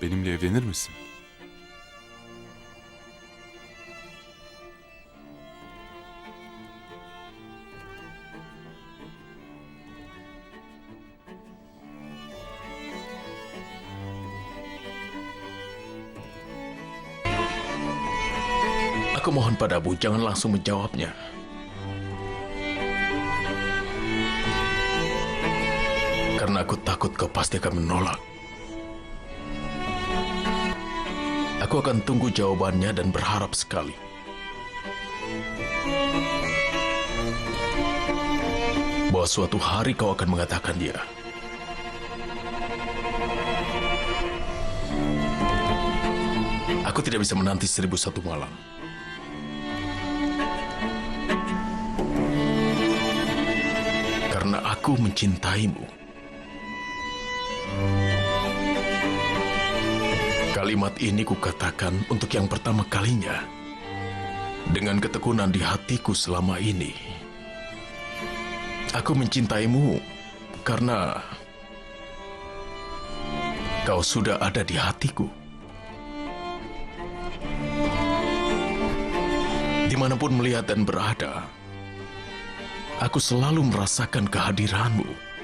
Benimle evlenir misin? Aku mohon padamu, jangan langsung menjawabnya. Karena aku takut kau pasti akan menolak. Aku akan tunggu jawabannya dan berharap sekali. Bahwa suatu hari kau akan mengatakan dia. Aku tidak bisa menanti 1001 malam. Karena aku mencintaimu. Kalimat ini kukatakan untuk yang pertama kalinya. Dengan ketekunan di hatiku selama ini. Aku mencintaimu karena kau sudah ada di hatiku. Dimanapun melihat dan berada, aku selalu merasakan kehadiranmu.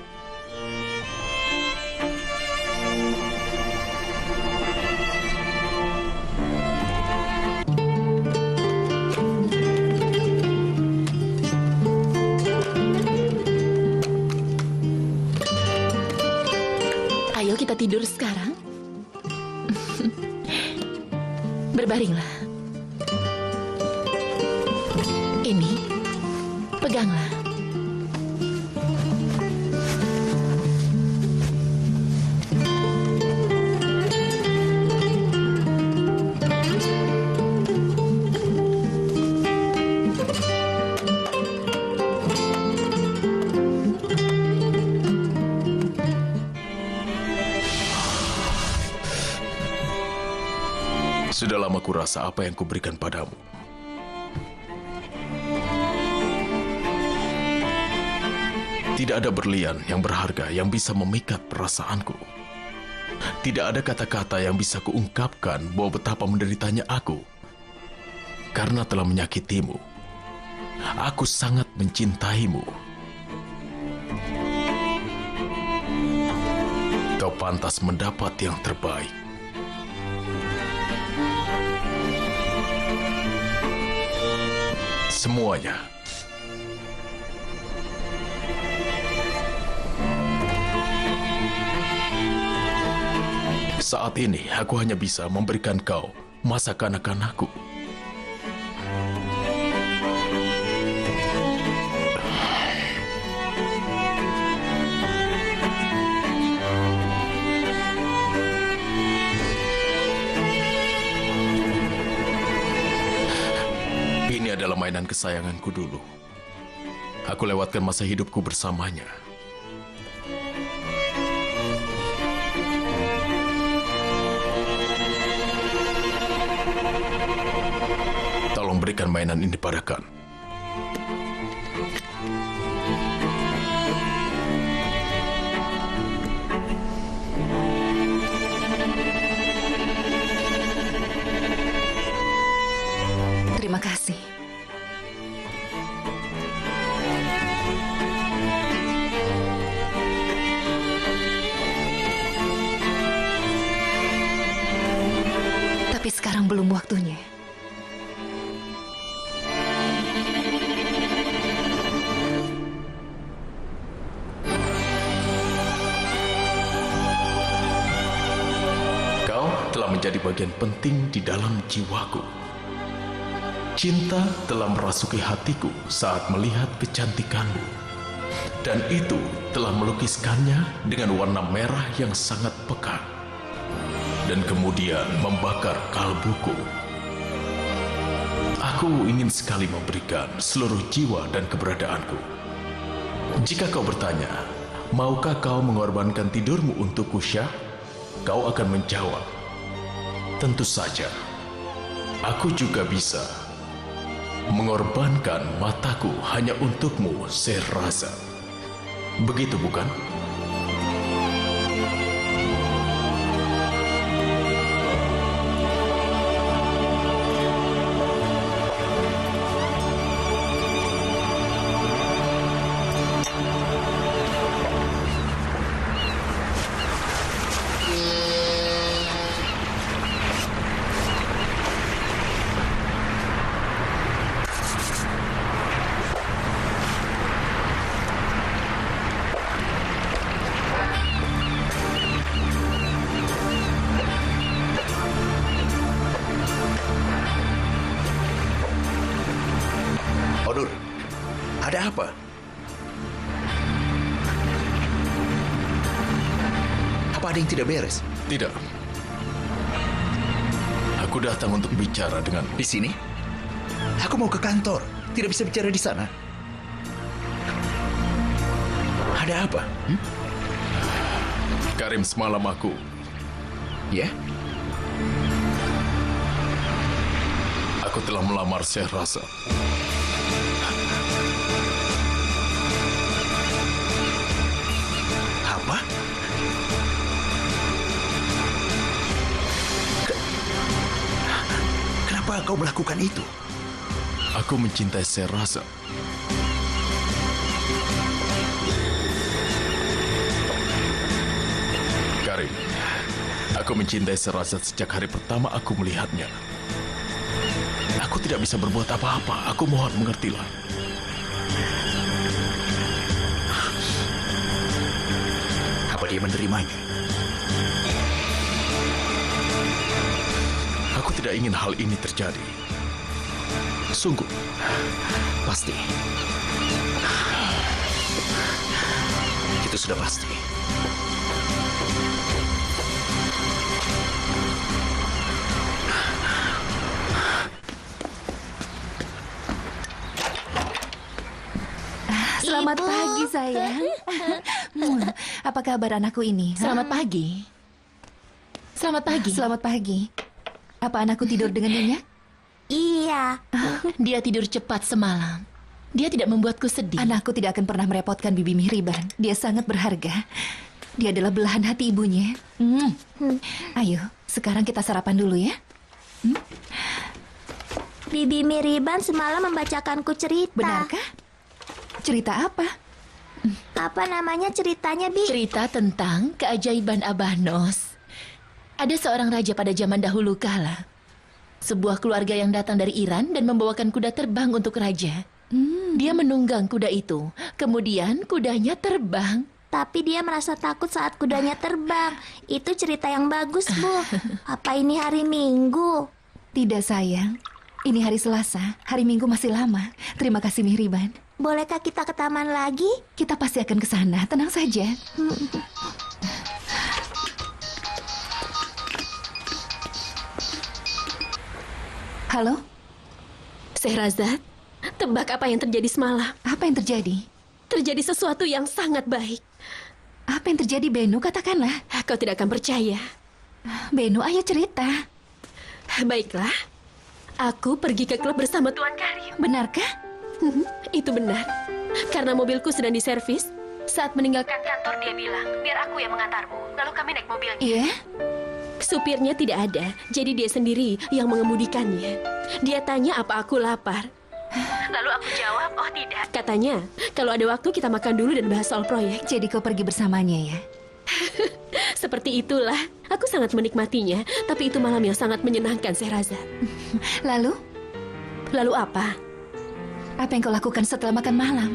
Ayo kita tidur sekarang. Berbaringlah. Ini, peganglah. Sudah lama kurasa apa yang kuberikan padamu. Tidak ada berlian yang berharga yang bisa memikat perasaanku. Tidak ada kata-kata yang bisa kuungkapkan bahwa betapa menderitanya aku. Karena telah menyakitimu. Aku sangat mencintaimu. Kau pantas mendapat yang terbaik. Semuanya. Saat ini, aku hanya bisa memberikan kau masa kanak-kanakku. Ini adalah mainan kesayanganku dulu. Aku lewatkan masa hidupku bersamanya. Tolong berikan mainan ini padakan. Terima kasih. Tapi sekarang belum waktunya. Kau telah menjadi bagian penting di dalam jiwaku. Cinta telah merasuki hatiku saat melihat kecantikanmu. Dan itu telah melukiskannya dengan warna merah yang sangat pekat. Dan kemudian membakar kalbuku. Aku ingin sekali memberikan seluruh jiwa dan keberadaanku. Jika kau bertanya, maukah kau mengorbankan tidurmu untukku, Syah? Kau akan menjawab, tentu saja. Aku juga bisa mengorbankan mataku hanya untukmu, Sehraza. Begitu bukan? Onur, ada apa? Apa ada yang tidak beres? Tidak. Aku datang untuk bicara dengan... Di sini? Aku mau ke kantor. Tidak bisa bicara di sana. Ada apa? Karim, semalam aku... Ya? Aku telah melamar Syahrasa. Apa? Kenapa kau melakukan itu? Aku mencintai Syahrasa. Karim, aku mencintai Syahrasa sejak hari pertama aku melihatnya. Aku tidak bisa berbuat apa-apa. Aku mohon mengertilah. Apa dia menerimanya? Aku tidak ingin hal ini terjadi. Sungguh. Pasti. Itu sudah pasti. Selamat Ibu. pagi, sayang. Apa kabar anakku ini? Selamat pagi. Selamat pagi. Selamat pagi. Apa anakku tidur dengan nyenyak? Iya. Dia tidur cepat semalam. Dia tidak membuatku sedih. Anakku tidak akan pernah merepotkan Bibi Mihriban. Dia sangat berharga. Dia adalah belahan hati ibunya. Ayo, sekarang kita sarapan dulu ya. Bibi Mihriban semalam membacakanku cerita. Benarkah? Cerita apa? Apa namanya ceritanya, Bi? Cerita tentang keajaiban Abanos. Ada seorang raja pada zaman dahulu kala. Sebuah keluarga yang datang dari Iran dan membawakan kuda terbang untuk raja. Dia menunggang kuda itu. Kemudian kudanya terbang. Tapi dia merasa takut saat kudanya terbang. Itu cerita yang bagus, Bu. Apa ini hari Minggu? Tidak, sayang. Ini hari Selasa. Hari Minggu masih lama. Terima kasih, Mihriban. Bolehkah kita ke taman lagi? Kita pasti akan ke sana. Tenang saja. Halo? Sehrazad, tebak apa yang terjadi semalam? Apa yang terjadi? Terjadi sesuatu yang sangat baik. Apa yang terjadi, Benu? Katakanlah. Kau tidak akan percaya. Benu, ayo cerita. Baiklah, aku pergi ke klub bersama Tuan Karim. Benarkah? Itu benar. Karena mobilku sedang diservis, saat meninggalkan kantor dia bilang, biar aku yang mengantarmu. Lalu kami naik mobilnya. Iya? Supirnya tidak ada, jadi dia sendiri yang mengemudikannya. Dia tanya apa aku lapar. Lalu aku jawab, oh tidak. Katanya, kalau ada waktu kita makan dulu dan bahas soal proyek. Jadi kau pergi bersamanya ya? Seperti itulah, aku sangat menikmatinya. Tapi itu malam yang sangat menyenangkan, Sehrazad. Lalu? Lalu apa? Apa yang kau lakukan setelah makan malam?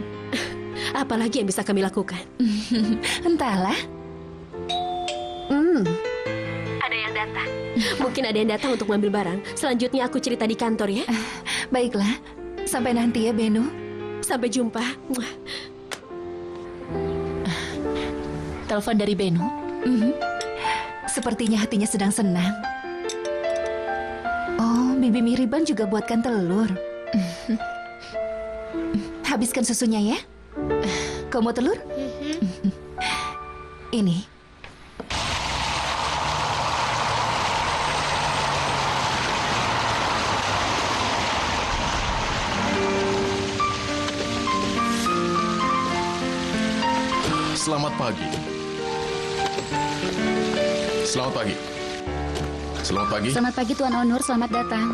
Apalagi yang bisa kami lakukan? Entahlah. Ada yang datang. Mungkin ada yang datang untuk mengambil barang. Selanjutnya aku cerita di kantor ya. Baiklah. Sampai nanti ya, Benu. Sampai jumpa. Telepon dari Benu. Sepertinya hatinya sedang senang. Oh, Bibi Mihriban juga buatkan telur. Habiskan susunya ya. Kau mau telur? Ini. Selamat pagi. Selamat pagi. Selamat pagi. Selamat pagi Tuan Onur, selamat datang.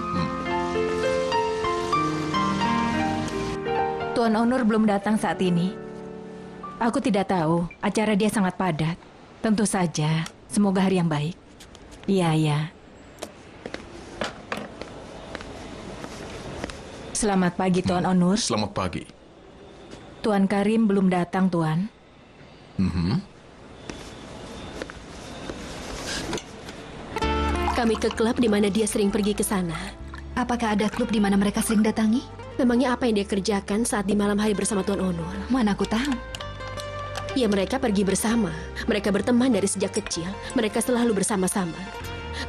Tuan Onur belum datang saat ini. Aku tidak tahu, acara dia sangat padat. Tentu saja, semoga hari yang baik. Iya, iya. Selamat pagi Tuan Onur. Selamat pagi. Tuan Karim belum datang, Tuan. Kami ke klub di mana dia sering pergi ke sana. Apakah ada klub di mana mereka sering datangi? Memangnya apa yang dia kerjakan saat di malam hari bersama Tuan Onur? Mana aku tahu. Ya mereka pergi bersama. Mereka berteman dari sejak kecil. Mereka selalu bersama-sama.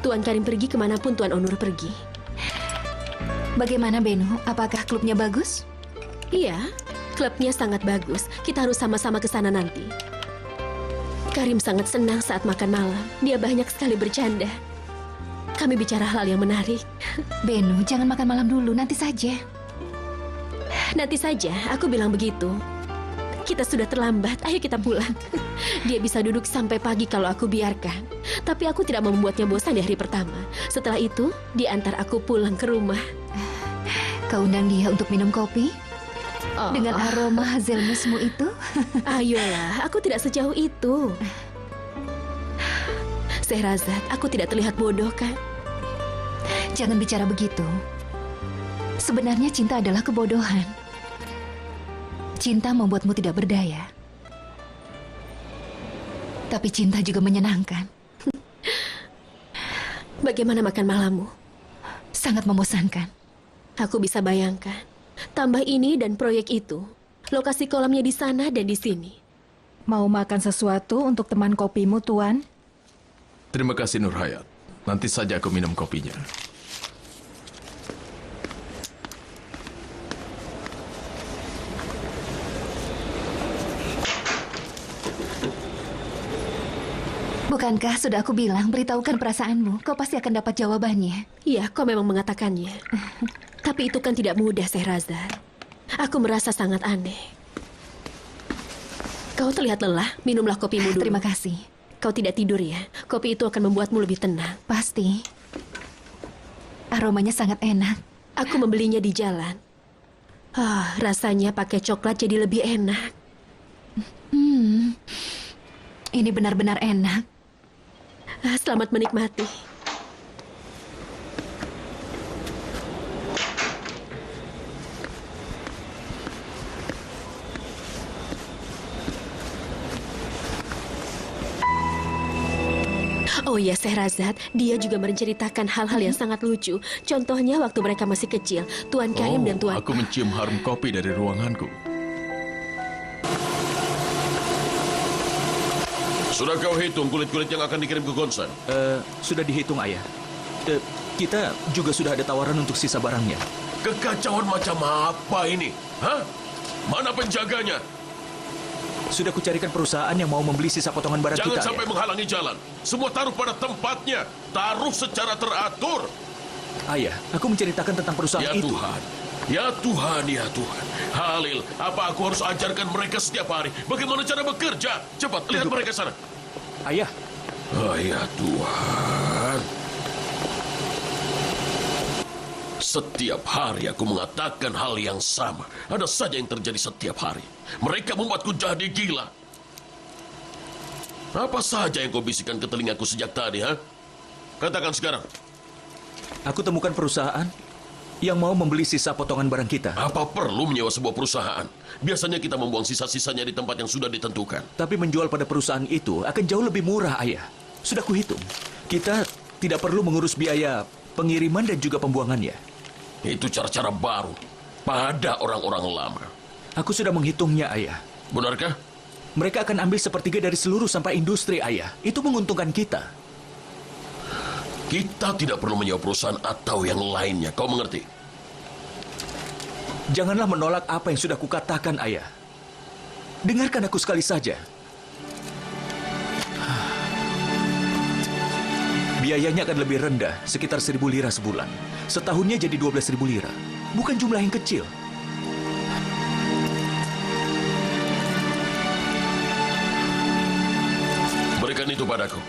Tuan Karim pergi kemanapun Tuan Onur pergi. Bagaimana Benu? Apakah klubnya bagus? Iya, klubnya sangat bagus. Kita harus sama-sama ke sana nanti. Karim sangat senang saat makan malam. Dia banyak sekali bercanda. Kami bicara hal yang menarik. Benu, jangan makan malam dulu, nanti saja. Nanti saja, aku bilang begitu. Kita sudah terlambat, ayo kita pulang. Dia bisa duduk sampai pagi kalau aku biarkan. Tapi aku tidak mau membuatnya bosan di hari pertama. Setelah itu, dia antar aku pulang ke rumah. Kau undang dia untuk minum kopi? Dengan aroma hazelnusmu itu? Ayolah, aku tidak sejauh itu. Sehrazad, aku tidak terlihat bodoh kan? Jangan bicara begitu. Sebenarnya cinta adalah kebodohan. Cinta membuatmu tidak berdaya. Tapi cinta juga menyenangkan. Bagaimana makan malammu? Sangat membosankan. Aku bisa bayangkan. Tambah ini dan proyek itu. Lokasi kolamnya di sana dan di sini. Mau makan sesuatu untuk teman kopimu, Tuan? Terima kasih Nur Hayat. Nanti saja aku minum kopinya. Bukankah sudah aku bilang, beritahukan perasaanmu. Kau pasti akan dapat jawabannya. Iya, kau memang mengatakannya. Tapi itu kan tidak mudah, Sehrazad. Aku merasa sangat aneh. Kau terlihat lelah, minumlah kopimu dulu. Terima kasih. Kau tidak tidur ya? Kopi itu akan membuatmu lebih tenang. Pasti. Aromanya sangat enak. Aku membelinya di jalan. Rasanya pakai coklat jadi lebih enak. Ini benar-benar enak. Selamat menikmati. Oh ya, Sehrazad, dia juga menceritakan hal-hal yang sangat lucu. Contohnya waktu mereka masih kecil, Tuan Karim dan Tuan... Aku mencium harum kopi dari ruanganku. Sudah kau hitung kulit-kulit yang akan dikirim ke Gonsan? Sudah dihitung, Ayah. Kita juga sudah ada tawaran untuk sisa barangnya. Kekacauan macam apa ini? Hah? Mana penjaganya? Sudah kucarikan perusahaan yang mau membeli sisa potongan barang Jangan kita, sampai Ayah. menghalangi jalan. Semua taruh pada tempatnya. Taruh secara teratur. Ayah, aku menceritakan tentang perusahaan Ya itu. Tuhan. Ya Tuhan, ya Tuhan. Halil, apa aku harus ajarkan mereka setiap hari? Bagaimana cara bekerja? Cepat, lihat mereka sana. Ayah, Oh ya Tuhan. Setiap hari aku mengatakan hal yang sama. Ada saja yang terjadi setiap hari. Mereka membuatku jadi gila. Apa saja yang kau bisikan ke telingaku sejak tadi, ha? Katakan sekarang. aku temukan perusahaan yang mau membeli sisa potongan barang kita. Apa perlu menyewa sebuah perusahaan? Biasanya kita membuang sisa-sisanya di tempat yang sudah ditentukan. Tapi menjual pada perusahaan itu akan jauh lebih murah, Ayah. Sudah kuhitung. Kita tidak perlu mengurus biaya pengiriman dan juga pembuangannya. Itu cara-cara baru pada orang-orang lama. Aku sudah menghitungnya, Ayah. Benarkah? Mereka akan ambil sepertiga dari seluruh sampah industri, Ayah. Itu menguntungkan kita. Kita tidak perlu menyewa perusahaan atau yang lainnya. Kau mengerti? Janganlah menolak apa yang sudah kukatakan, Ayah. Dengarkan aku sekali saja. Biayanya akan lebih rendah, sekitar 1.000 lira sebulan. Setahunnya jadi 12.000 lira. Bukan jumlah yang kecil. Berikan itu padaku.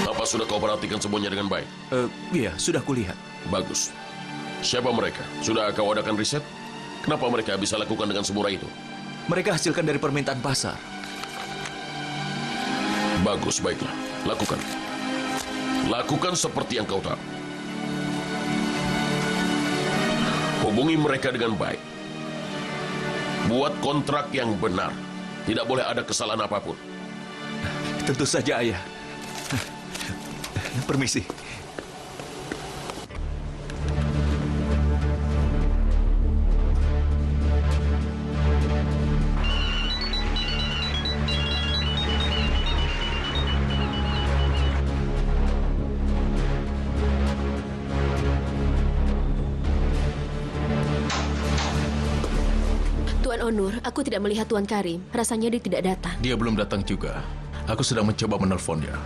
Apa sudah kau perhatikan semuanya dengan baik? Iya, sudah kulihat. Bagus. Siapa mereka? Sudah kau adakan riset? Kenapa mereka bisa lakukan dengan semurah itu? Mereka hasilkan dari permintaan pasar. Bagus, baiklah. Lakukan. Lakukan seperti yang kau tahu. Hubungi mereka dengan baik. Buat kontrak yang benar. Tidak boleh ada kesalahan apapun. Tentu saja, Ayah. Permisi. Tuan Onur, aku tidak melihat Tuan Karim. Rasanya dia tidak datang. Dia belum datang juga. Aku sedang mencoba menelponnya.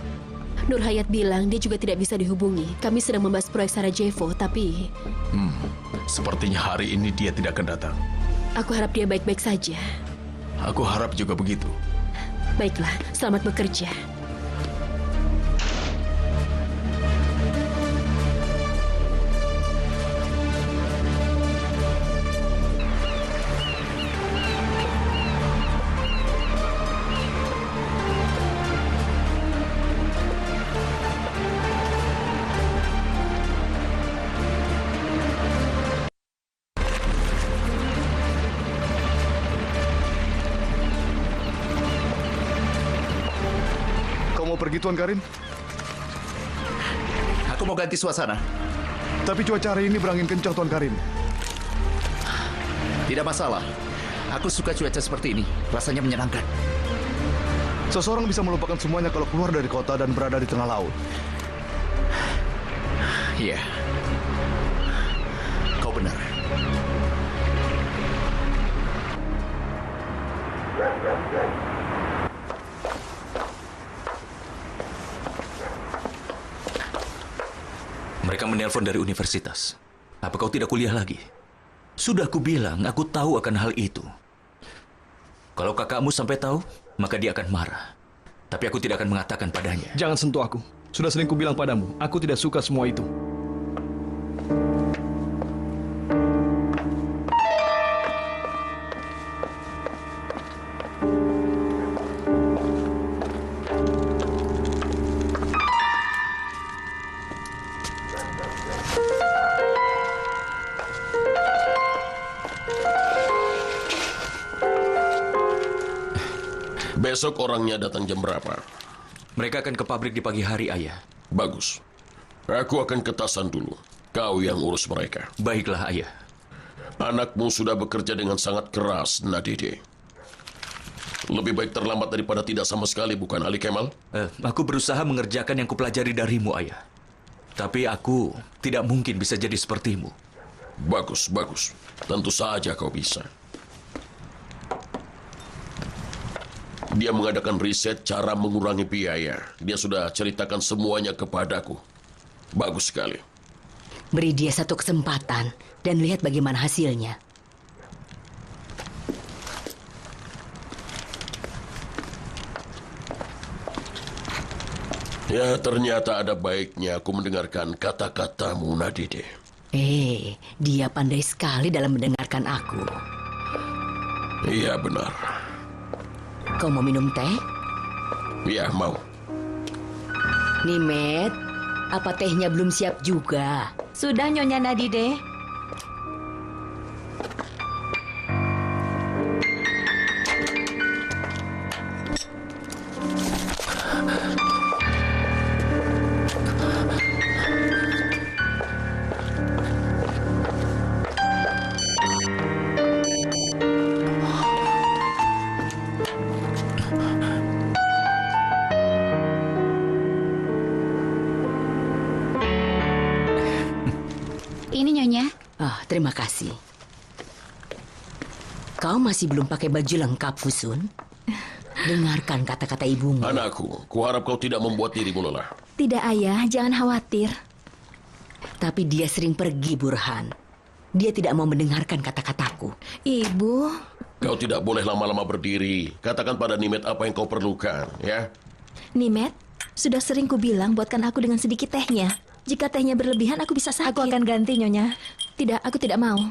Nur Hayat bilang dia juga tidak bisa dihubungi. Kami sedang membahas proyek Sarajevo, tapi Sepertinya hari ini dia tidak akan datang. aku harap dia baik-baik saja. Aku harap juga begitu. Baiklah, selamat bekerja. Kau mau pergi, Tuan Karim? Aku mau ganti suasana. Tapi cuaca hari ini berangin kencang, Tuan Karim. Tidak masalah. Aku suka cuaca seperti ini. Rasanya menyenangkan. Seseorang bisa melupakan semuanya kalau keluar dari kota dan berada di tengah laut. Iya. Kau benar. Mereka menelpon dari universitas. Apa kau tidak kuliah lagi? Sudah kubilang, aku tahu akan hal itu. Kalau kakakmu sampai tahu, maka dia akan marah. Tapi aku tidak akan mengatakan padanya. Jangan sentuh aku. Sudah sering kubilang padamu, aku tidak suka semua itu. Besok orangnya datang jam berapa? Mereka akan ke pabrik di pagi hari, Ayah. Bagus. Aku akan ke Tasan dulu. Kau yang urus mereka. Baiklah, Ayah. Anakmu sudah bekerja dengan sangat keras, Nadide. Lebih baik terlambat daripada tidak sama sekali, bukan Ali Kemal? Aku berusaha mengerjakan yang kupelajari darimu, Ayah. Tapi aku tidak mungkin bisa jadi sepertimu. Bagus, bagus. Tentu saja kau bisa. Dia mengadakan riset cara mengurangi biaya. Dia sudah ceritakan semuanya kepadaku. Bagus sekali. Beri dia satu kesempatan dan lihat bagaimana hasilnya. Ya, ternyata ada baiknya aku mendengarkan kata-katamu, Nadide. Dia pandai sekali dalam mendengarkan aku. Iya, benar. Kau mau minum teh? Iya, mau. Nimet, apa tehnya belum siap juga? Sudah, Nyonya Nadide. Ini Nyonya. Terima kasih. Kau masih belum pakai baju lengkap, Fusun? Dengarkan kata-kata ibumu. Anakku, kuharap kau tidak membuat dirimu lelah. Tidak, Ayah. Jangan khawatir. Tapi dia sering pergi, Burhan. Dia tidak mau mendengarkan kata-kataku. Ibu. Kau tidak boleh lama-lama berdiri. Katakan pada Nimet apa yang kau perlukan, ya? Nimet, sudah sering kubilang buatkan aku dengan sedikit tehnya. Jika tehnya berlebihan, aku bisa sakit. Aku akan ganti, Nyonya. Tidak, aku tidak mau.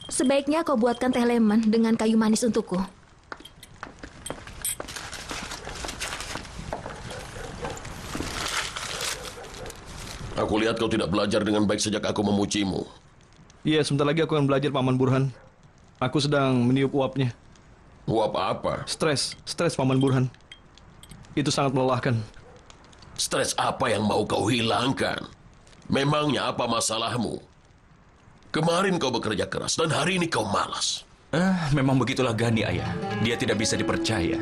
Sebaiknya kau buatkan teh lemon dengan kayu manis untukku. Aku lihat kau tidak belajar dengan baik sejak aku memujimu. Iya, sebentar lagi aku akan belajar, Paman Burhan. Aku sedang meniup uapnya. Uap apa? Stres Paman Burhan. Itu sangat melelahkan. Stres apa yang mau kau hilangkan? Memangnya apa masalahmu? Kemarin kau bekerja keras dan hari ini kau malas. Memang begitulah Gani, Ayah. Dia tidak bisa dipercaya.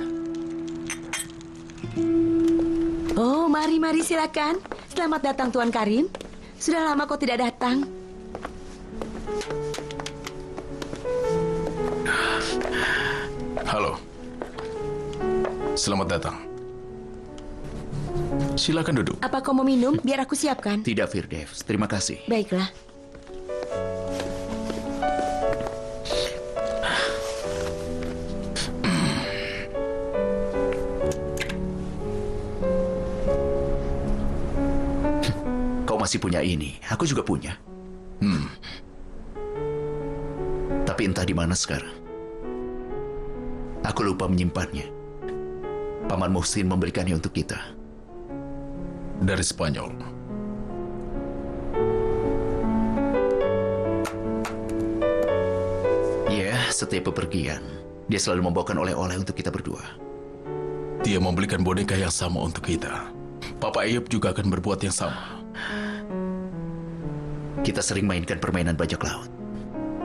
Oh, mari silakan. Selamat datang Tuan Karim. Sudah lama kau tidak datang. Halo. Selamat datang. Silakan duduk. Apa kau mau minum? Biar aku siapkan. Tidak, Firdevs. Terima kasih. Baiklah. Kau masih punya ini. Aku juga punya. Tapi entah di mana sekarang. Aku lupa menyimpannya. Paman Muhsin memberikannya untuk kita. Dari Spanyol. Ya, setiap bepergian, dia selalu membawakan oleh-oleh untuk kita berdua. Dia membelikan boneka yang sama untuk kita. Papa Ayub juga akan berbuat yang sama. Kita sering mainkan permainan bajak laut.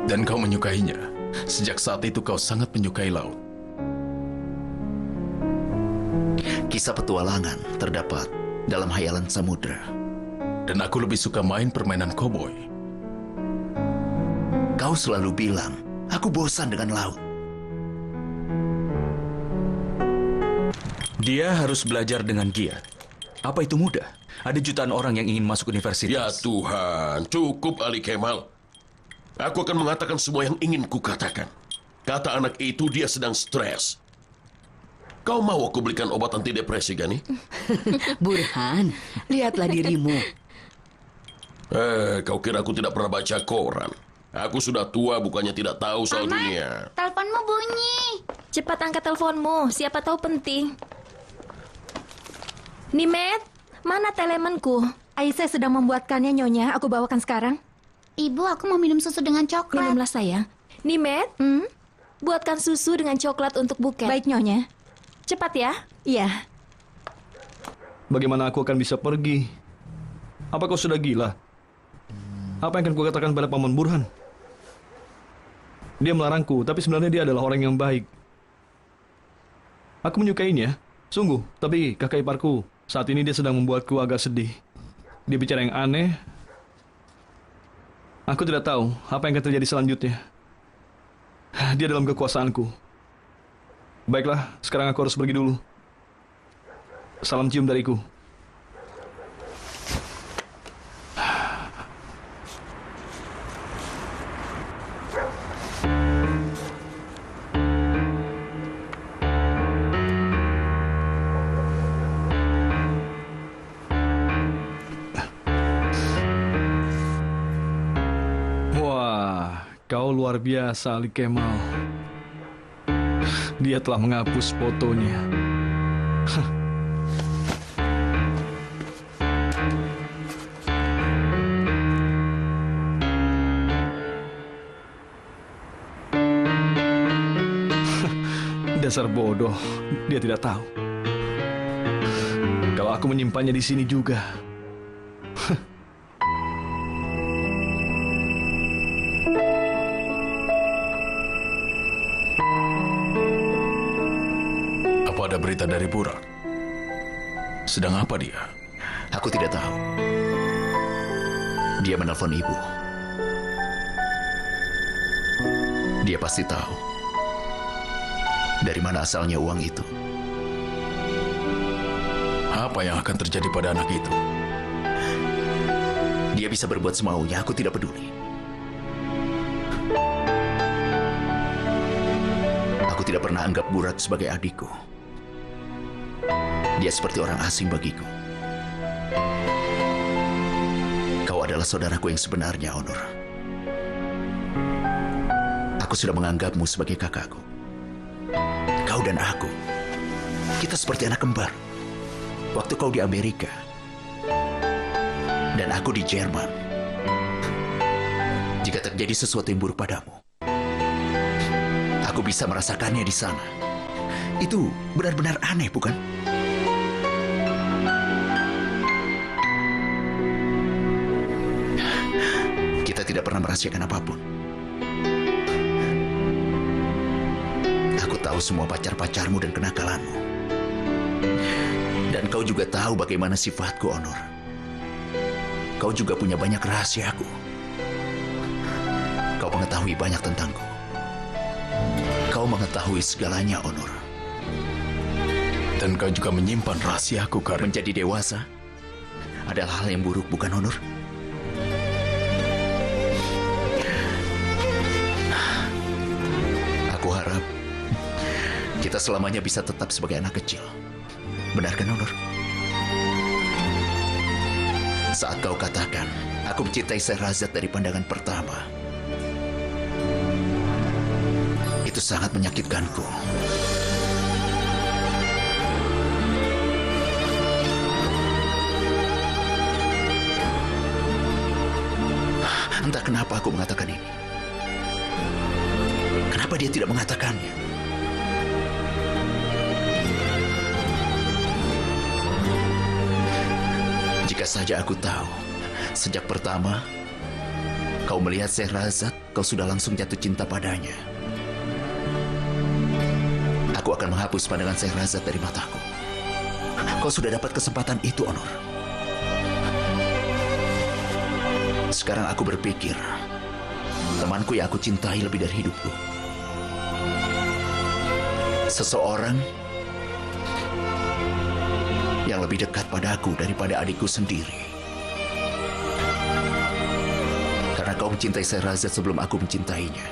Dan kau menyukainya. Sejak saat itu kau sangat menyukai laut. Kisah petualangan terdapat dalam hayalan samudra. Dan aku lebih suka main permainan koboi. Kau selalu bilang, aku bosan dengan laut. Dia harus belajar dengan giat. Apa itu mudah? Ada jutaan orang yang ingin masuk universitas. Ya Tuhan, cukup Ali Kemal. Aku akan mengatakan semua yang ingin kukatakan. Kata anak itu dia sedang stres. Kau mau aku belikan obat anti depresi, Gani? Burhan, lihatlah dirimu. Kau kira aku tidak pernah baca koran? Aku sudah tua, bukannya tidak tahu soal dunia. Teleponmu bunyi. Cepat angkat teleponmu, siapa tahu penting. Nimet, mana teleponku? Aisyah sedang membuatkannya, Nyonya. Aku bawakan sekarang. Ibu, aku mau minum susu dengan coklat. Minumlah sayang. Nimet, buatkan susu dengan coklat untuk Buket. Baik, Nyonya. Cepat ya. Iya. Bagaimana aku akan bisa pergi? Apa kau sudah gila? Apa yang akan kukatakan pada Paman Burhan? Dia melarangku, tapi sebenarnya dia adalah orang yang baik. Aku menyukainya, sungguh. Tapi kakak iparku, saat ini dia sedang membuatku agak sedih. Dia bicara yang aneh. Aku tidak tahu apa yang akan terjadi selanjutnya. Dia dalam kekuasaanku. Baiklah, sekarang aku harus pergi dulu. Salam cium dariku. Wah, kau luar biasa, Ali Kemal. Dia telah menghapus fotonya. Dasar bodoh, dia tidak tahu. Kalau aku menyimpannya di sini juga. Apa ada berita dari Burak? Sedang apa dia? Aku tidak tahu. Dia menelpon ibu. Dia pasti tahu dari mana asalnya uang itu. Apa yang akan terjadi pada anak itu? Dia bisa berbuat semaunya, aku tidak peduli. Aku tidak pernah anggap Burak sebagai adikku. Dia seperti orang asing bagiku. Kau adalah saudaraku yang sebenarnya, Onur. Aku sudah menganggapmu sebagai kakakku. Kau dan aku, kita seperti anak kembar. Waktu kau di Amerika, dan aku di Jerman. Jika terjadi sesuatu yang buruk padamu, aku bisa merasakannya di sana. Itu benar-benar aneh, bukan? pernah merahasiakan apapun. Aku tahu semua pacar-pacarmu dan kenakalanmu. Dan kau juga tahu bagaimana sifatku, Honor. Kau juga punya banyak rahasiaku. Kau mengetahui banyak tentangku. Kau mengetahui segalanya, Honor. Dan kau juga menyimpan rahasiaku, Karim. Menjadi dewasa adalah hal yang buruk, bukan, Honor? Aku harap kita selamanya bisa tetap sebagai anak kecil. Benar kan, Honor? Saat kau katakan, aku mencintai Sherazad dari pandangan pertama, itu sangat menyakitkanku. Entah kenapa aku mengatakan ini. Kenapa dia tidak mengatakannya? Jika saja aku tahu, sejak pertama kau melihat Sherazad, kau sudah langsung jatuh cinta padanya. Aku akan menghapus pandangan Sherazad dari mataku. Kau sudah dapat kesempatan itu, Honor. Sekarang aku berpikir, temanku yang aku cintai lebih dari hidupku. Seseorang yang lebih dekat padaku daripada adikku sendiri. Karena kau mencintai Sherazad sebelum aku mencintainya.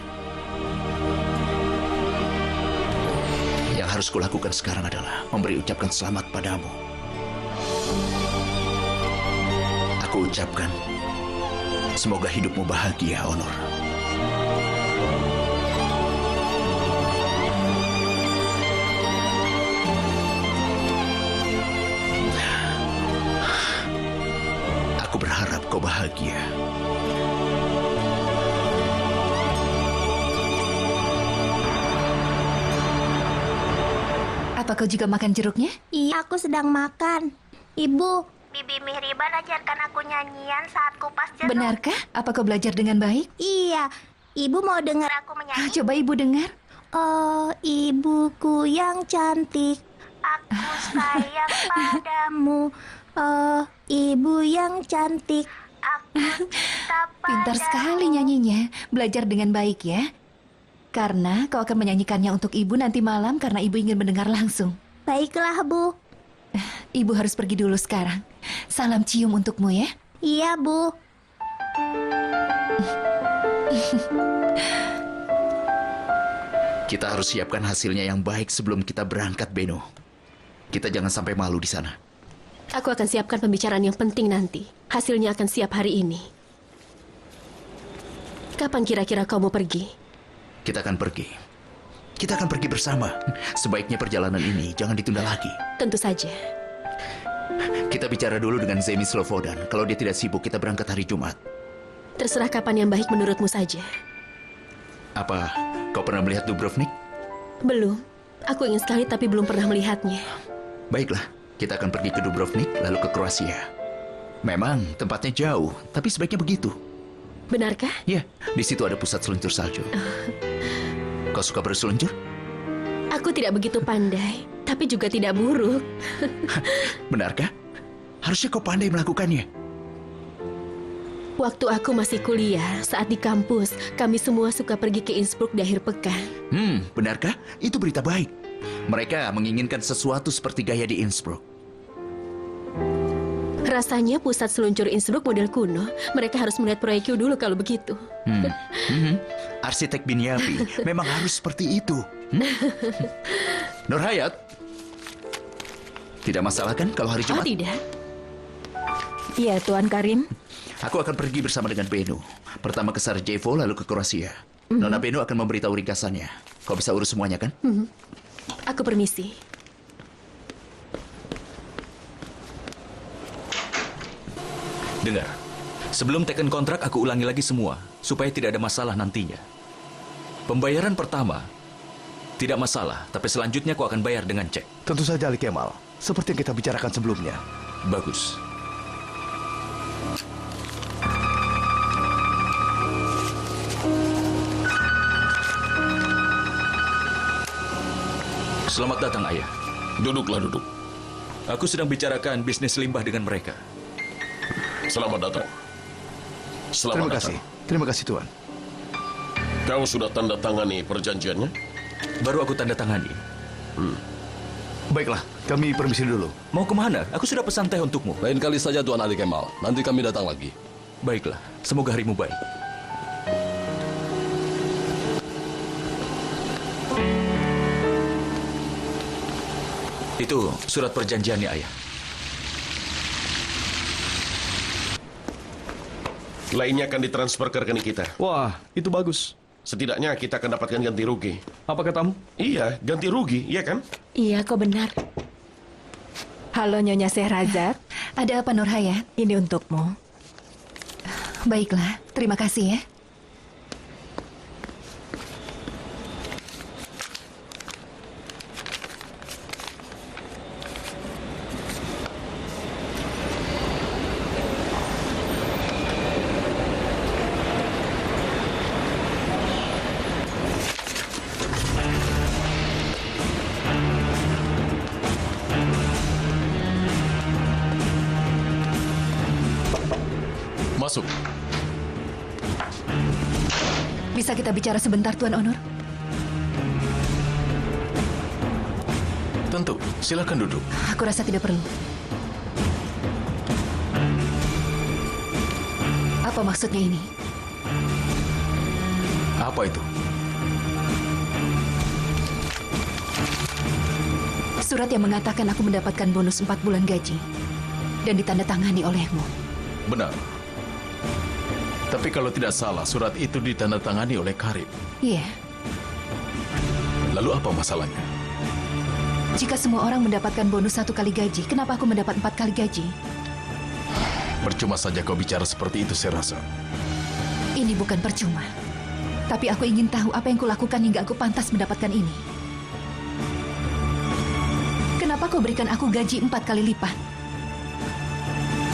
Yang harus kulakukan sekarang adalah memberi ucapkan selamat padamu. Aku ucapkan, semoga hidupmu bahagia, Honor. Aku berharap kau bahagia. Apa kau juga makan jeruknya? Iya, aku sedang makan. Ibu, Bibi Mihriban ajarkan aku nyanyian saat kupas jeruk. Benarkah? Apa kau belajar dengan baik? Iya, ibu mau dengar aku menyanyi? Coba ibu dengar. Oh, ibuku yang cantik, aku sayang padamu. Oh, ibu yang cantik, aku cinta padamu. Pintar sekali nyanyinya. Belajar dengan baik ya. Karena kau akan menyanyikannya untuk ibu nanti malam karena ibu ingin mendengar langsung. Baiklah, Bu. Ibu harus pergi dulu sekarang. Salam cium untukmu ya. Iya, Bu. Kita harus siapkan hasilnya yang baik sebelum kita berangkat, Beno. Kita jangan sampai malu di sana. Aku akan siapkan pembicaraan yang penting nanti. Hasilnya akan siap hari ini. Kapan kira-kira kau mau pergi? Kita akan pergi. Kita akan pergi bersama. Sebaiknya perjalanan ini jangan ditunda lagi. Tentu saja. Kita bicara dulu dengan Zemi Slobodan. Kalau dia tidak sibuk, kita berangkat hari Jumat. Terserah kapan yang baik menurutmu saja. Apa kau pernah melihat Dubrovnik? Belum. Aku ingin sekali tapi belum pernah melihatnya. Baiklah, kita akan pergi ke Dubrovnik lalu ke Kroasia. Memang tempatnya jauh, tapi sebaiknya begitu. Benarkah? Ya, di situ ada pusat seluncur salju. Kau suka berseluncur? Aku tidak begitu pandai, tapi juga tidak buruk. Benarkah? Harusnya kau pandai melakukannya. Waktu aku masih kuliah, saat di kampus, kami semua suka pergi ke Innsbruck di akhir pekan. Benarkah? Itu berita baik. Mereka menginginkan sesuatu seperti gaya di Innsbruck. Rasanya pusat seluncur Innsbruck model kuno. Mereka harus melihat proyekku dulu kalau begitu. Arsitek Binyabi memang harus seperti itu. Nurhayat, tidak masalah kan kalau hari Jumat? Oh, tidak. Iya, Tuan Karim. Aku akan pergi bersama dengan Beno. Pertama ke Sarajevo, lalu ke Kroasia. Nona Beno akan memberitahu ringkasannya. Kau bisa urus semuanya kan? Aku permisi. Dengar, sebelum teken kontrak aku ulangi lagi semua, supaya tidak ada masalah nantinya. Pembayaran pertama, tidak masalah, tapi selanjutnya aku akan bayar dengan cek. Tentu saja, Ali Kemal. Seperti yang kita bicarakan sebelumnya. Bagus. Selamat datang, Ayah. Duduklah, duduk. Aku sedang bicarakan bisnis limbah dengan mereka. Selamat datang. Selamat Terima datang. kasih. Terima kasih, Tuan. Kau sudah tanda tangani perjanjiannya? Baru aku tanda tangani. Baiklah, kami permisi dulu. Mau kemana? Aku sudah pesan teh untukmu. Lain kali saja Tuan Ali Kemal. Nanti kami datang lagi. Baiklah, semoga harimu baik. Itu surat perjanjiannya, Ayah. Lainnya akan ditransfer ke rekening kita. Wah, itu bagus. Setidaknya kita akan dapatkan ganti rugi. Apa katamu? Iya, ganti rugi, iya kan? Iya, kau benar. Halo Nyonya Sehrazad. Ada apa, Nurhayat? Ini untukmu. Baiklah, terima kasih ya. Masuk. Bisa kita bicara sebentar, Tuan Onur? Tentu, silakan duduk. Aku rasa tidak perlu. Apa maksudnya ini? Apa itu? Surat yang mengatakan aku mendapatkan bonus 4 bulan gaji dan ditandatangani olehmu. Benar. Tapi kalau tidak salah, surat itu ditandatangani oleh Karim. Iya, Lalu apa masalahnya? jika semua orang mendapatkan bonus 1 kali gaji, kenapa aku mendapat 4 kali gaji? Percuma saja kau bicara seperti itu, saya rasa. Ini bukan percuma. Tapi aku ingin tahu apa yang kulakukan hingga aku pantas mendapatkan ini. Kenapa kau berikan aku gaji 4 kali lipat?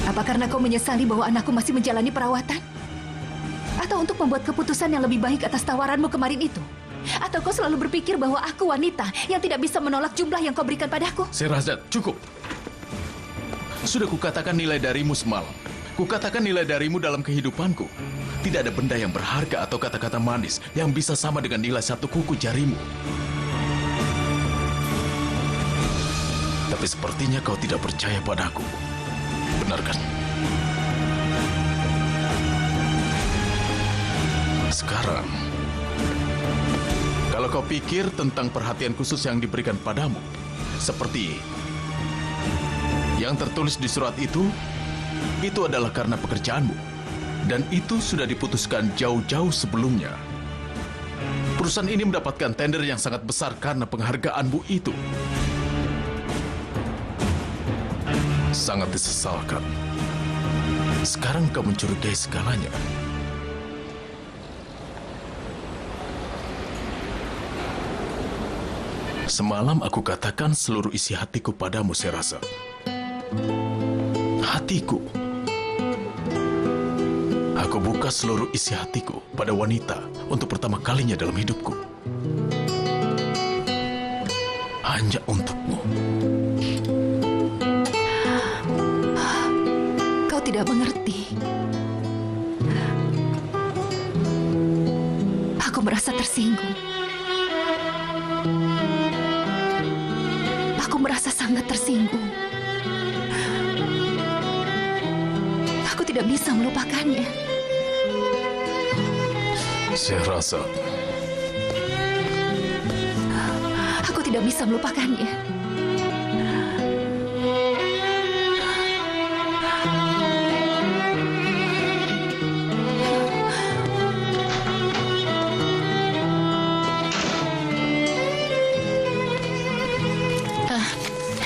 Apa karena kau menyesali bahwa anakku masih menjalani perawatan? Atau untuk membuat keputusan yang lebih baik atas tawaranmu kemarin itu? Atau kau selalu berpikir bahwa aku wanita yang tidak bisa menolak jumlah yang kau berikan padaku? Sehrazad, cukup. Sudah kukatakan nilai darimu semalam. Kukatakan nilai darimu dalam kehidupanku. Tidak ada benda yang berharga atau kata-kata manis yang bisa sama dengan nilai 1 kuku jarimu. Tapi sepertinya kau tidak percaya padaku. Benar kan? Sekarang, kalau kau pikir tentang perhatian khusus yang diberikan padamu, seperti yang tertulis di surat itu adalah karena pekerjaanmu. Dan itu sudah diputuskan jauh-jauh sebelumnya. Perusahaan ini mendapatkan tender yang sangat besar karena penghargaanmu itu. Sangat disesalkan. Sekarang kau mencurigai segalanya. Semalam aku katakan seluruh isi hatiku padamu, saya rasa. Hatiku. Aku buka seluruh isi hatiku pada wanita untuk pertama kalinya dalam hidupku. Hanya untukmu. Kau tidak mengerti. Aku merasa tersinggung. Aku merasa sangat tersinggung. Aku tidak bisa melupakannya. Saya rasa aku tidak bisa melupakannya.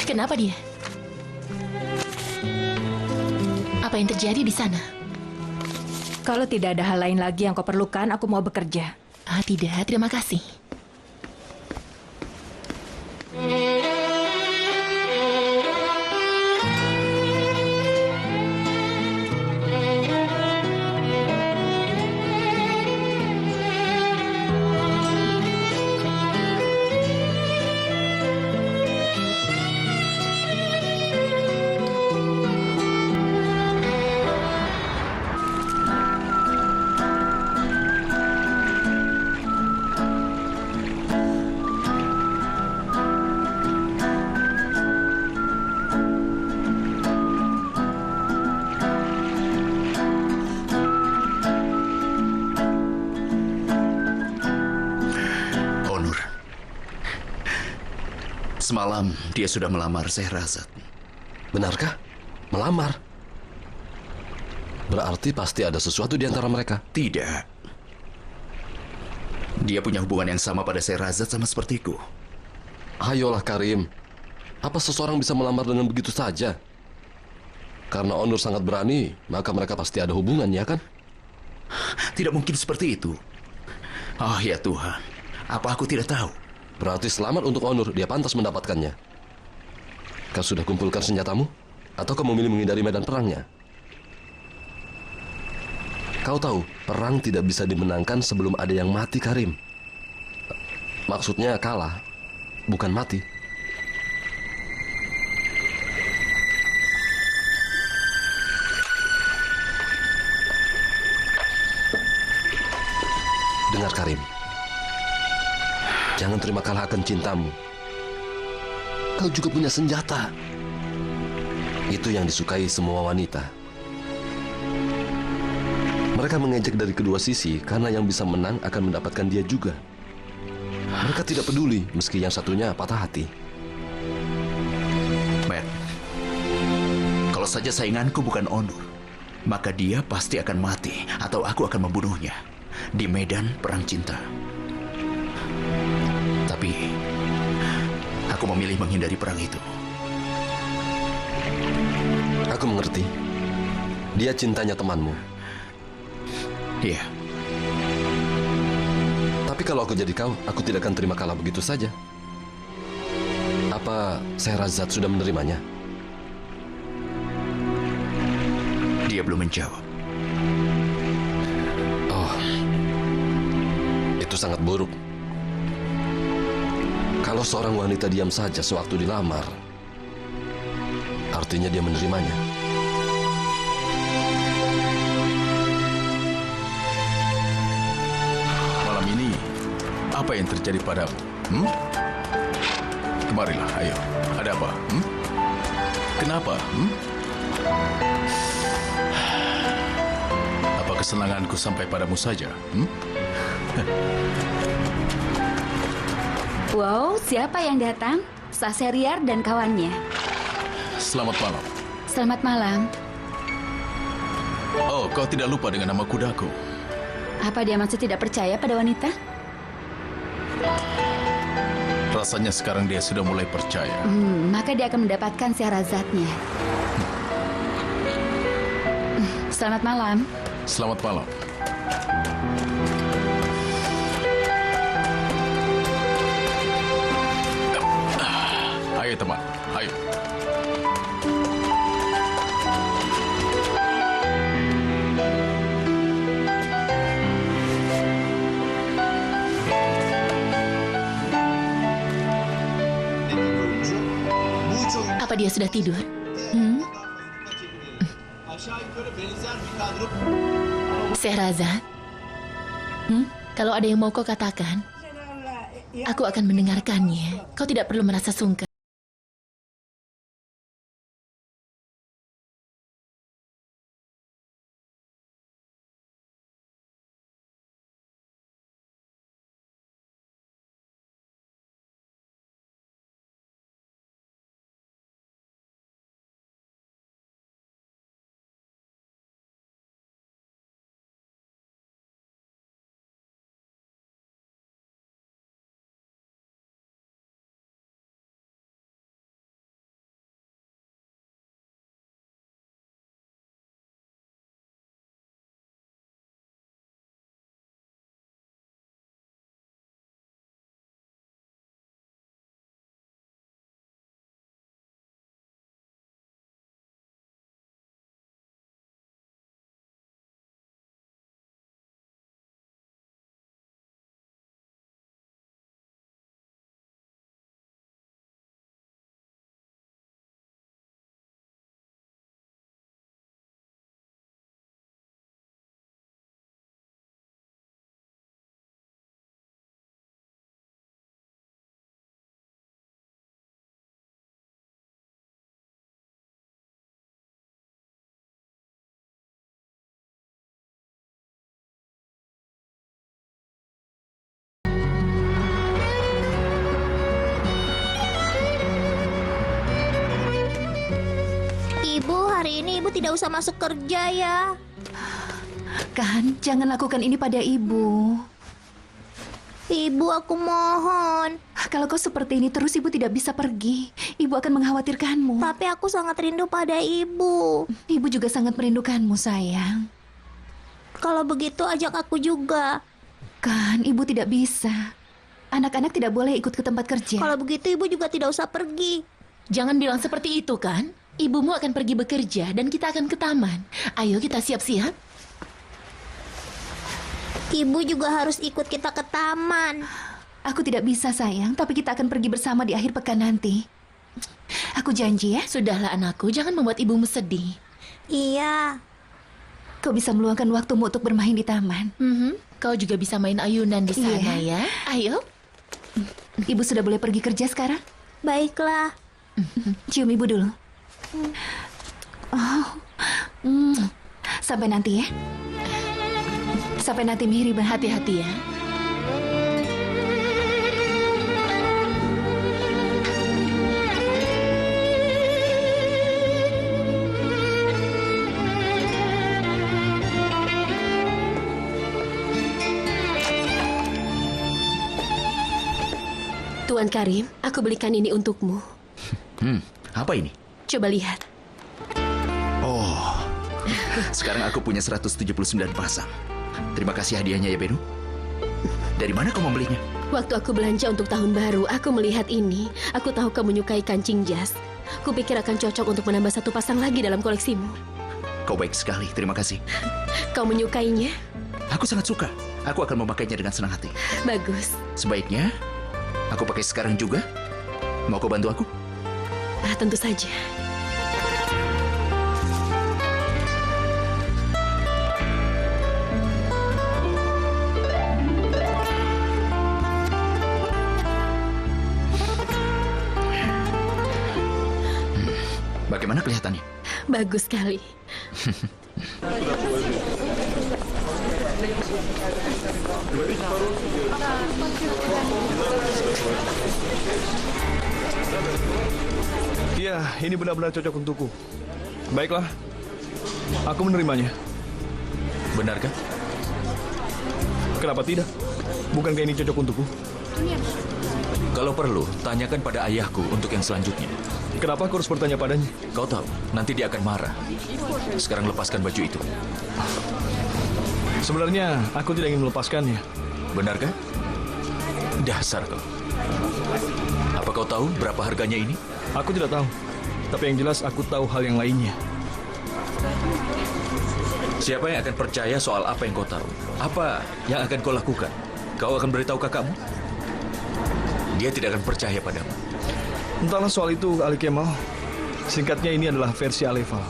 Kenapa dia? Apa yang terjadi di sana? Kalau tidak ada hal lain lagi yang kau perlukan, aku mau bekerja. Tidak, terima kasih. Semalam dia sudah melamar Sehrazad. Benarkah? Melamar? Berarti pasti ada sesuatu di antara mereka. Tidak. Dia punya hubungan yang sama pada Sehrazad sama sepertiku. Ayolah Karim. Apa seseorang bisa melamar dengan begitu saja? Karena Onur sangat berani, maka mereka pasti ada hubungan, ya kan? Tidak mungkin seperti itu. Oh ya Tuhan, apa aku tidak tahu? Berarti selamat untuk Onur, dia pantas mendapatkannya. Kau sudah kumpulkan senjatamu? Atau kau memilih menghindari medan perangnya? Kau tahu, perang tidak bisa dimenangkan sebelum ada yang mati, Karim. Maksudnya kalah, bukan mati. Dengar, Karim. Jangan terima kalah akan cintamu. Kau juga punya senjata. Itu yang disukai semua wanita. Mereka mengejek dari kedua sisi karena yang bisa menang akan mendapatkan dia juga. Mereka tidak peduli meski yang satunya patah hati. Matt, kalau saja sainganku bukan Onur, maka dia pasti akan mati atau aku akan membunuhnya di medan perang cinta. Tapi aku memilih menghindari perang itu. Aku mengerti. Dia cintanya temanmu. Iya. Tapi kalau aku jadi kau, aku tidak akan terima kalah begitu saja. Apa Sehrazad sudah menerimanya? Dia belum menjawab. Oh, itu sangat buruk. Kalau seorang wanita diam saja sewaktu dilamar, artinya dia menerimanya. Malam ini, apa yang terjadi padamu? Kemarilah, ayo. Ada apa? Kenapa? Apa kesenanganku sampai padamu saja? Wow, siapa yang datang? Saseriar dan kawannya. Selamat malam. Selamat malam. Oh, kau tidak lupa dengan nama kudaku. Apa dia masih tidak percaya pada wanita? Rasanya sekarang dia sudah mulai percaya. Maka dia akan mendapatkan Sehrazadnya. Selamat malam. Selamat malam. Ayo teman, ayo. Apa dia sudah tidur? Sehrazad? Kalau ada yang mau kau katakan, aku akan mendengarkannya. Kau tidak perlu merasa sungkan. Ibu, hari ini ibu tidak usah masuk kerja ya. Kan, jangan lakukan ini pada ibu. Ibu, aku mohon. Kalau kau seperti ini terus, ibu tidak bisa pergi. Ibu akan mengkhawatirkanmu. Tapi aku sangat rindu pada ibu. Ibu juga sangat merindukanmu, sayang. Kalau begitu, ajak aku juga. Kan, ibu tidak bisa. Anak-anak tidak boleh ikut ke tempat kerja. Kalau begitu, ibu juga tidak usah pergi. Jangan bilang seperti itu, kan? Ibumu akan pergi bekerja dan kita akan ke taman. Ayo kita siap-siap. Ibu juga harus ikut kita ke taman. Aku tidak bisa, sayang. Tapi kita akan pergi bersama di akhir pekan nanti. Aku janji ya. Sudahlah anakku, jangan membuat ibumu sedih. Iya. Kau bisa meluangkan waktumu untuk bermain di taman. Kau juga bisa main ayunan di sana ya. Ayo. Ibu sudah boleh pergi kerja sekarang? Baiklah. Cium ibu dulu. Oh. Sampai nanti ya. Sampai nanti Miri, hati-hati ya. Tuan Karim, aku belikan ini untukmu. Apa ini? Coba lihat. Oh, sekarang aku punya 179 pasang. Terima kasih hadiahnya ya, Benu. Dari mana kau membelinya? Waktu aku belanja untuk tahun baru, aku melihat ini. Aku tahu kau menyukai kancing jas. Kupikir akan cocok untuk menambah satu pasang lagi dalam koleksimu. Kau baik sekali, terima kasih. Kau menyukainya? Aku sangat suka. Aku akan memakainya dengan senang hati. Bagus. Sebaiknya, aku pakai sekarang juga. Mau kau bantu aku? Tentu saja. Bagaimana kelihatannya? Bagus sekali. Iya, ini benar-benar cocok untukku. Baiklah, aku menerimanya. Benarkah? Kenapa tidak? Bukankah ini cocok untukku? Kalau perlu, tanyakan pada ayahku untuk yang selanjutnya. Kenapa aku harus bertanya padanya? Kau tahu, nanti dia akan marah. Sekarang lepaskan baju itu. Sebenarnya, aku tidak ingin melepaskannya. Benarkah? Dasar kau. Apa kau tahu berapa harganya ini? Aku tidak tahu. Tapi yang jelas aku tahu hal yang lainnya. Siapa yang akan percaya soal apa yang kau tahu? Apa yang akan kau lakukan? Kau akan beritahu kakakmu? Dia tidak akan percaya padamu. Entahlah soal itu, Ali Kemal. Singkatnya ini adalah versi Aleval.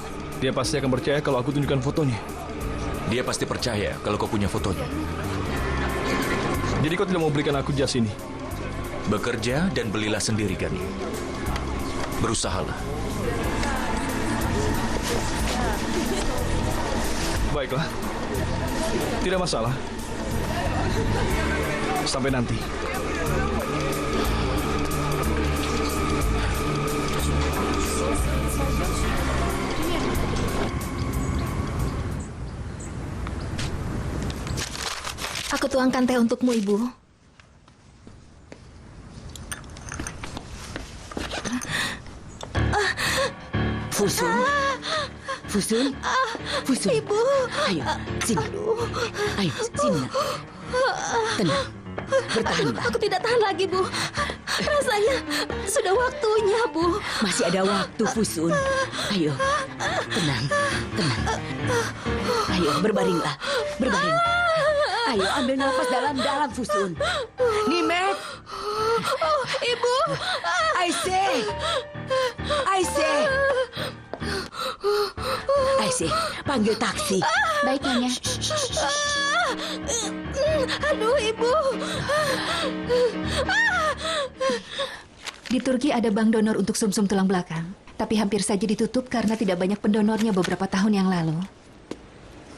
Dia pasti akan percaya kalau aku tunjukkan fotonya. Dia pasti percaya kalau kau punya fotonya. Jadi kau tidak mau berikan aku jas ini? Bekerja dan belilah sendiri, Gani. Berusahalah. Baiklah. Tidak masalah. Sampai nanti. Aku tuangkan teh untukmu, Ibu. Fusun? Fusun? Fusun? Ibu. Ayo, sini. Ayo, sini. Nak. Tenang. Bertahanlah. Aku tidak tahan lagi, Bu. Rasanya sudah waktunya, Bu. Masih ada waktu, Fusun. Ayo, tenang. Tenang. Ayo, berbaringlah. Berbaring. Ayo, ambil nafas dalam-dalam, Fusun. Nimet. Ibu. Aisyah. Aisyah. Aisyah, panggil taksi. Baik, Nyonya. Aduh, Ibu. Di Turki ada bank donor untuk sumsum tulang belakang. Tapi hampir saja ditutup karena tidak banyak pendonornya beberapa tahun yang lalu.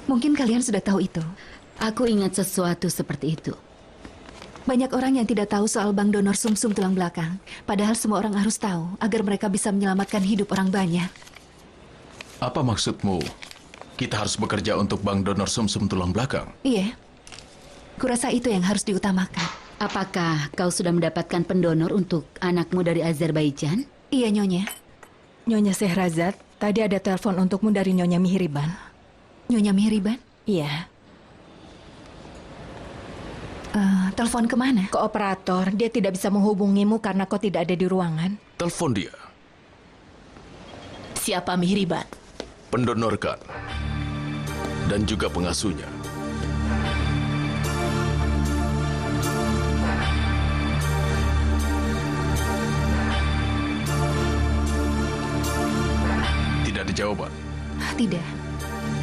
Mungkin kalian sudah tahu itu. Aku ingat sesuatu seperti itu. Banyak orang yang tidak tahu soal bank donor sumsum tulang belakang. Padahal semua orang harus tahu agar mereka bisa menyelamatkan hidup orang banyak. Apa maksudmu? Kita harus bekerja untuk bank donor sumsum tulang belakang? Iya. Kurasa itu yang harus diutamakan. Apakah kau sudah mendapatkan pendonor untuk anakmu dari Azerbaijan? Iya, Nyonya. Nyonya Sehrazad, tadi ada telepon untukmu dari Nyonya Mihriban. Nyonya Mihriban? Iya. Telepon kemana? Ke operator, dia tidak bisa menghubungimu karena kau tidak ada di ruangan. Telepon dia. Siapa Mihriban? Pendonorkan. Dan juga pengasuhnya. Tidak ada jawaban. Tidak.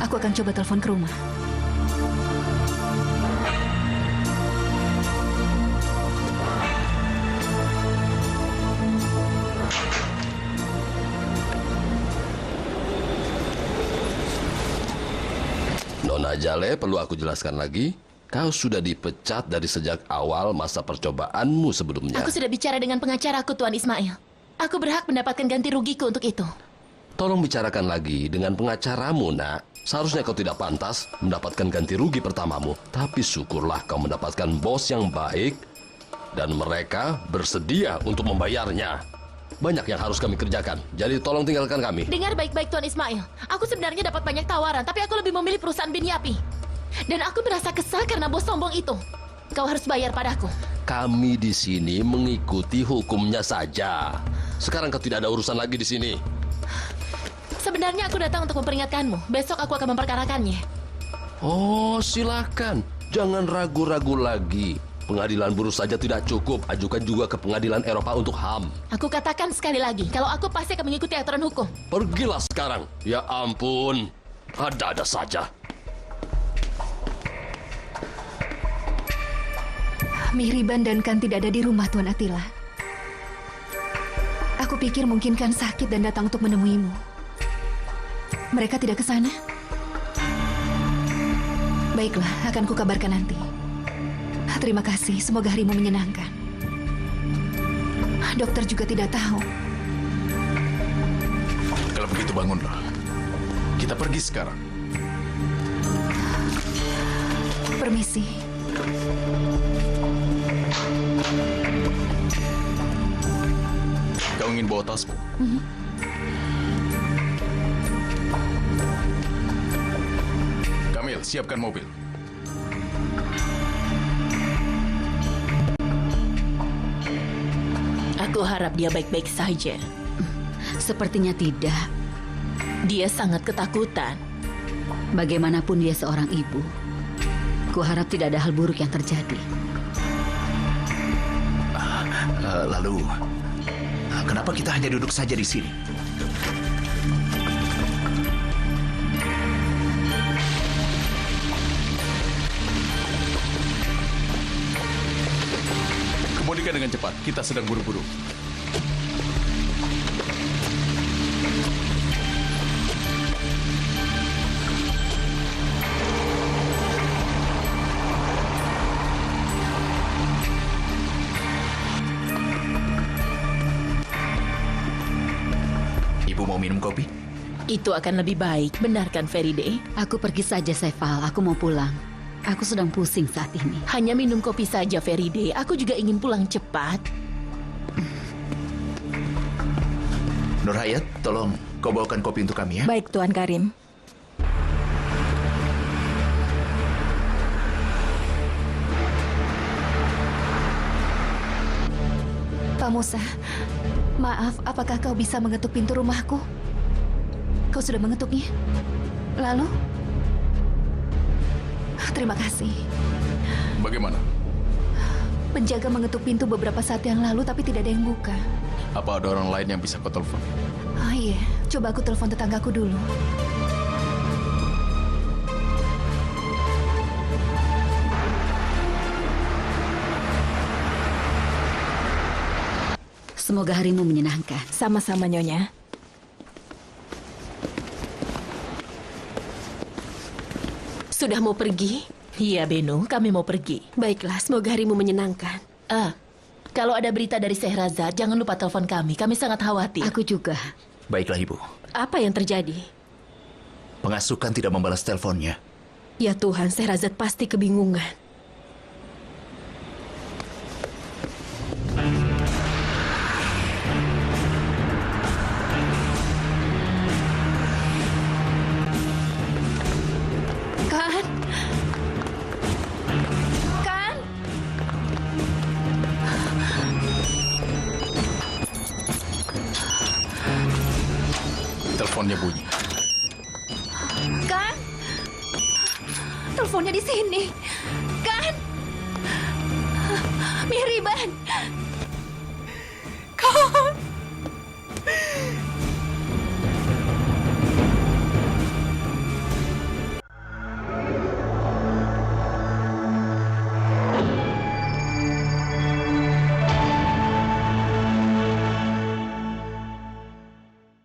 Aku akan coba telepon ke rumah. Nona Jale, perlu aku jelaskan lagi? Kau sudah dipecat dari sejak awal masa percobaanmu sebelumnya. Aku sudah bicara dengan pengacaraku, Tuan Ismail. Aku berhak mendapatkan ganti rugiku untuk itu. Tolong bicarakan lagi dengan pengacaramu, nak. Seharusnya kau tidak pantas mendapatkan ganti rugi pertamamu. Tapi syukurlah kau mendapatkan bos yang baik dan mereka bersedia untuk membayarnya. Banyak yang harus kami kerjakan, jadi tolong tinggalkan kami. Dengar baik-baik, Tuan Ismail. Aku sebenarnya dapat banyak tawaran, tapi aku lebih memilih perusahaan Bin Yapi. Dan aku merasa kesal karena bos sombong itu. Kau harus bayar padaku. Kami di sini mengikuti hukumnya saja. Sekarang kau tidak ada urusan lagi di sini. Sebenarnya aku datang untuk memperingatkanmu. Besok aku akan memperkarakannya. Oh, silakan. Jangan ragu-ragu lagi. Pengadilan buruh saja tidak cukup. Ajukan juga ke pengadilan Eropa untuk HAM. Aku katakan sekali lagi, kalau aku pasti akan mengikuti aturan hukum. Pergilah sekarang. Ya ampun. Ada-ada saja. Mihriban dan Kan tidak ada di rumah, Tuan Attila. Aku pikir mungkin Kan sakit dan datang untuk menemuimu. Mereka tidak ke sana? Baiklah, akan kukabarkan nanti. Terima kasih, semoga harimu menyenangkan. Dokter juga tidak tahu. Kalau begitu bangunlah. Kita pergi sekarang. Permisi. Kau ingin bawa tasmu? Kamil, siapkan mobil. Aku harap dia baik-baik saja. Sepertinya tidak. Dia sangat ketakutan. Bagaimanapun dia seorang ibu. Kuharap tidak ada hal buruk yang terjadi. Lalu, kenapa kita hanya duduk saja di sini? Kemudikan dengan cepat, kita sedang buru-buru. Ibu mau minum kopi? Itu akan lebih baik, benarkan Feride? Aku pergi saja, Seval. Aku mau pulang. Aku sedang pusing saat ini. Hanya minum kopi saja, Feride. Aku juga ingin pulang cepat. Nurhayat, tolong kau bawakan kopi untuk kami ya. Baik, Tuan Karim. Pak Musa, maaf, apakah kau bisa mengetuk pintu rumahku? Kau sudah mengetuknya? Lalu? Terima kasih. Bagaimana? Penjaga mengetuk pintu beberapa saat yang lalu, tapi tidak ada yang buka. Apa ada orang lain yang bisa kau telepon? Oh iya, coba aku telepon tetanggaku dulu. Semoga harimu menyenangkan. Sama-sama, Nyonya. Sudah mau pergi? Iya, Beno, kami mau pergi. Baiklah, semoga harimu menyenangkan. Kalau ada berita dari Sehrazad, jangan lupa telepon kami. Kami sangat khawatir. Aku juga. Baiklah, Ibu. Apa yang terjadi? Pengasuh kan tidak membalas teleponnya. Ya Tuhan, Sehrazad pasti kebingungan. Kan? Kan? Teleponnya bunyi. Kan? Teleponnya di sini. Kan? Mihriban. Kan?